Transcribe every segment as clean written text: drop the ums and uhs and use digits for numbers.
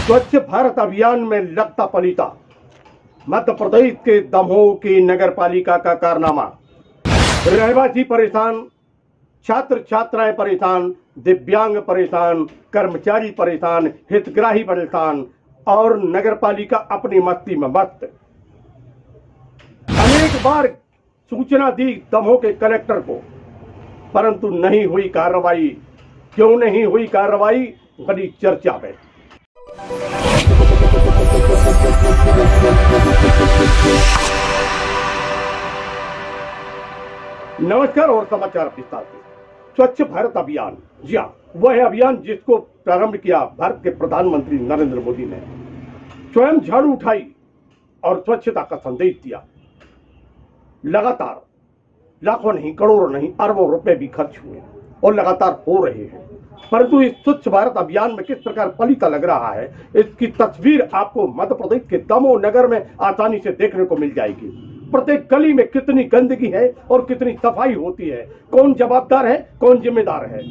स्वच्छ भारत अभियान में लगता पलीता मध्य प्रदेश के दमोह की नगर पालिका का कारनामा। रहवासी परेशान, छात्र छात्राएं परेशान, दिव्यांग परेशान, कर्मचारी परेशान, हितग्राही परेशान और नगर पालिका अपनी मस्ती में मस्त। अनेक बार सूचना दी दमोह के कलेक्टर को, परंतु नहीं हुई कार्रवाई। क्यों नहीं हुई कार्रवाई, बड़ी चर्चा में। नमस्कार और समाचार विस्तार से। स्वच्छ भारत अभियान, जी हाँ, वह अभियान जिसको प्रारंभ किया भारत के प्रधानमंत्री नरेंद्र मोदी ने। स्वयं झाड़ू उठाई और स्वच्छता का संदेश दिया। लगातार लाखों नहीं, करोड़ों नहीं, अरबों रुपए भी खर्च हुए और लगातार हो रहे हैं। परंतु इस स्वच्छ भारत अभियान में किस प्रकार पलीता लग रहा है, इसकी तस्वीर आपको मध्य प्रदेश के दमोह नगर में आसानी से देखने को मिल जाएगी। प्रत्येक गली में कितनी गंदगी है और कितनी सफाई होती है, कौन जवाबदार है, कौन जिम्मेदार है,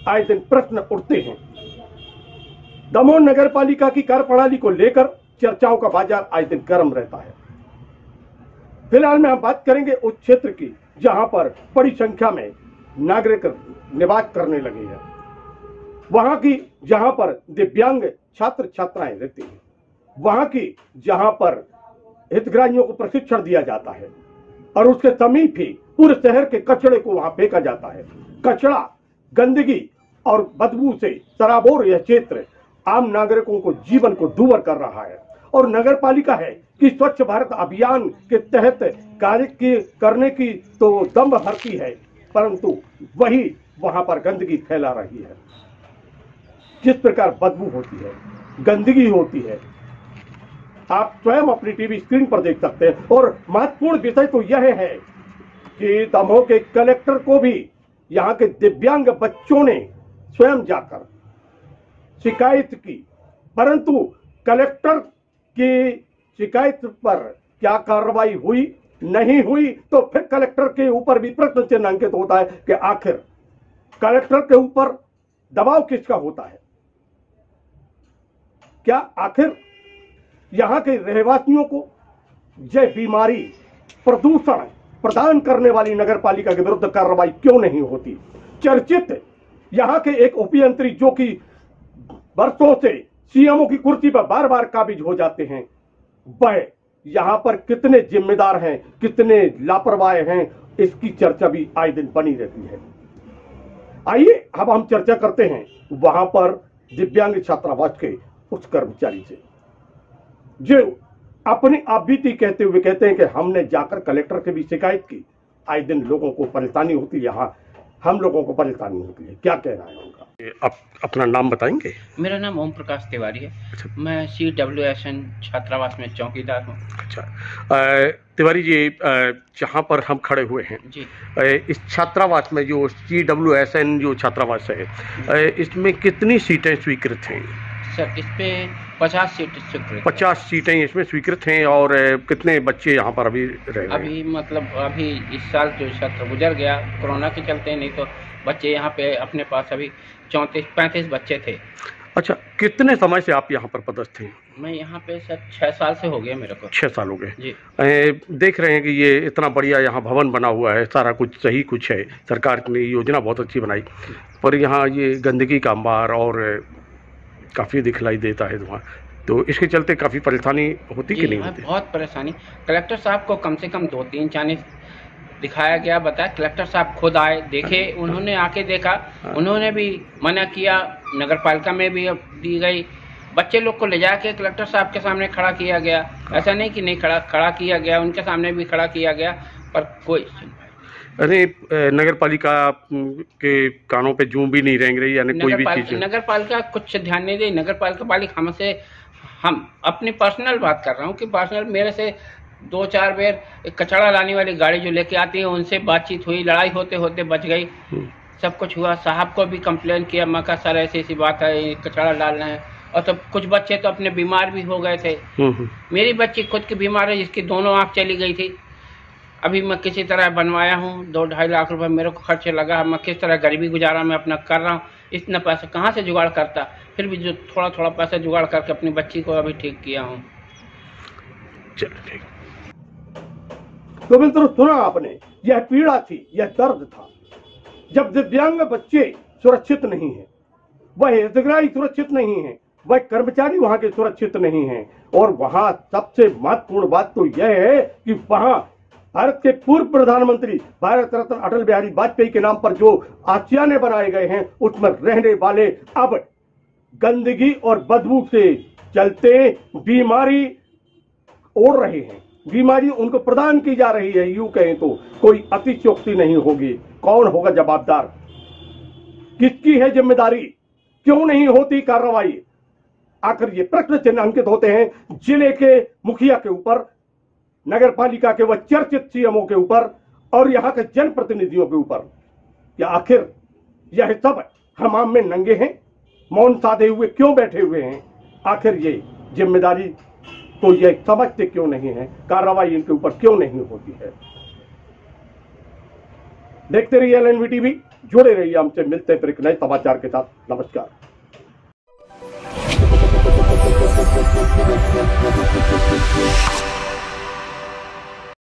आए दिन प्रश्न उठते हैं। दमोह नगर पालिका की कार्यप्रणाली को लेकर चर्चाओं का बाजार आए दिन गर्म रहता है। फिलहाल में हम बात करेंगे उस क्षेत्र की जहां पर बड़ी संख्या में नागरिक निवास करने लगे हैं, वहां की जहां पर दिव्यांग छात्र छात्राएं रहती हैं, वहां की जहां पर हितग्राहियों को प्रशिक्षण दिया जाता है और उसके समीप ही पूरे शहर के कचड़े को वहां फेंका जाता है। कचड़ा, गंदगी और बदबू से सराबोर यह क्षेत्र आम नागरिकों को जीवन को दूभर कर रहा है। और नगर पालिका है कि स्वच्छ भारत अभियान के तहत कार्य करने की तो दम भरती है, परंतु वही वहां पर गंदगी फैला रही है। जिस प्रकार बदबू होती है, गंदगी होती है, आप स्वयं अपनी टीवी स्क्रीन पर देख सकते हैं। और महत्वपूर्ण विषय तो यह है कि दमोह के कलेक्टर को भी यहां के दिव्यांग बच्चों ने स्वयं जाकर शिकायत की, परंतु कलेक्टर की शिकायत पर क्या कार्रवाई हुई, नहीं हुई, तो फिर कलेक्टर के ऊपर भी प्रश्न चिन्ह अंकित होता है कि आखिर कलेक्टर के ऊपर दबाव किसका होता है। क्या आखिर यहां के रहवासियों को यह बीमारी, प्रदूषण प्रदान करने वाली नगर पालिका के विरुद्ध कार्रवाई क्यों नहीं होती। चर्चित यहां के एक उपयंत्री जो कि वर्षों से सीएमओ की कुर्सी पर बार बार काबिज हो जाते हैं, वह यहां पर कितने जिम्मेदार हैं, कितने लापरवाह हैं, इसकी चर्चा भी आए दिन बनी रहती है। आइए अब हम चर्चा करते हैं वहां पर दिव्यांग छात्रावास के उस कर्मचारी से जो अपनी बीती कहते हुए कहते हैं कि हमने जाकर कलेक्टर की भी शिकायत की। आए दिन लोगों को परेशानी होती है, यहाँ हम लोगों को परेशानी होती है। क्या कहना है उनका? आप अपना नाम बताएंगे? मेरा नाम ओम प्रकाश तिवारी है। अच्छा। मैं CWSN छात्रावास में चौकीदार हूँ। अच्छा, तिवारी जी, जहाँ पर हम खड़े हुए हैं जी, इस छात्रावास में जो CWSN जो छात्रावास है, इसमें कितनी सीटें स्वीकृत हैं? सर, इस पे 50 सीटें स्वीकृत। 50 सीटें इसमें स्वीकृत हैं। और कितने बच्चे यहाँ पर अभी रह रहे हैं? अभी मतलब अभी इस साल जो सत्र गुजर गया कोरोना के चलते, नहीं तो बच्चे यहाँ पे अपने पास अभी 34-35 बच्चे थे। अच्छा, कितने समय से आप यहाँ पर पदस्थ हैं? मैं यहाँ पे सर 6 साल से हो गए मेरे को। 6 साल हो गए जी। देख रहे हैं कि ये इतना बढ़िया यहाँ भवन बना हुआ है, सारा कुछ सही कुछ है, सरकार ने योजना बहुत अच्छी बनाई, पर यहाँ ये गंदगी का अंबार और काफ़ी दिखलाई देता है वहाँ, तो इसके चलते काफ़ी परेशानी होती कि नहीं होती? बहुत परेशानी। कलेक्टर साहब को कम से कम 2-3 जाने दिखाया गया, बताया, कलेक्टर साहब खुद आए, देखे, उन्होंने आके देखा, उन्होंने भी मना किया, नगर पालिका में भी दी गई, बच्चे लोग को ले जाके कलेक्टर साहब के सामने खड़ा किया गया। ऐसा नहीं कि नहीं खड़ा किया गया, उनके सामने भी खड़ा किया गया, पर कोई। अरे, नगर पालिका के कानों पे जूं भी नहीं रेंग रही, यानी कोई भी चीज। नगर पालिका कुछ ध्यान नहीं दे। नगर पालिका हमसे, हम अपनी पर्सनल बात कर रहा हूँ कि पर्सनल मेरे से 2-4 बार कचड़ा लाने वाली गाड़ी जो लेके आती है उनसे बातचीत हुई, लड़ाई होते होते बच गई, सब कुछ हुआ। साहब को भी कंप्लेन किया, मैं कहा सर ऐसी बात है, कचड़ा डालना है। और तो कुछ बच्चे तो अपने बीमार भी हो गए थे। मेरी बच्ची खुद की बीमार है, जिसकी दोनों आँख चली गई थी। अभी मैं किसी तरह बनवाया हूँ, 2-2.5 लाख रुपए मेरे को खर्च लगा। मैं किस तरह गरीबी गुजारा मैं अपना कर रहा हूँ। इतना पैसा कहाँ से जुगाड़ करता, फिर भी जो थोड़ा थोड़ा पैसा जुगाड़ करके अपनी बच्ची को अभी ठीक किया हूँ। चलो ठीक। तो मित्रों, सुना आपने, यह पीड़ा थी, यह दर्द था जब दिव्यांग बच्चे सुरक्षित नहीं है, वह हितग्राही सुरक्षित नहीं है, वह कर्मचारी वहां के सुरक्षित नहीं है। और वहां सबसे महत्वपूर्ण बात तो यह है कि वहां भारत के पूर्व प्रधानमंत्री भारत रत्न अटल बिहारी वाजपेयी के नाम पर जो आशियाने बनाए गए हैं, उसमें रहने वाले अब गंदगी और बदबू से चलते बीमारी ओढ़ रहे हैं, बीमारी उनको प्रदान की जा रही है। यूं कहें तो कोई अतिशयोक्ति नहीं होगी। कौन होगा जवाबदार, किसकी है जिम्मेदारी, क्यों नहीं होती कार्रवाई? आखिर ये प्रश्न चिन्ह अंकित होते हैं जिले के मुखिया के ऊपर, नगर पालिका के वह चर्चित सीएमओ के ऊपर और यहां के जनप्रतिनिधियों के ऊपर। या आखिर यह सब हमाम में नंगे हैं, मौन साधे हुए क्यों बैठे हुए हैं? आखिर ये जिम्मेदारी तो यह समझते क्यों नहीं है, कार्रवाई इनके ऊपर क्यों नहीं होती है? देखते रहिए LNV टीवी, जुड़े रहिए हमसे। मिलते हैं फिर एक नए समाचार के साथ। नमस्कार।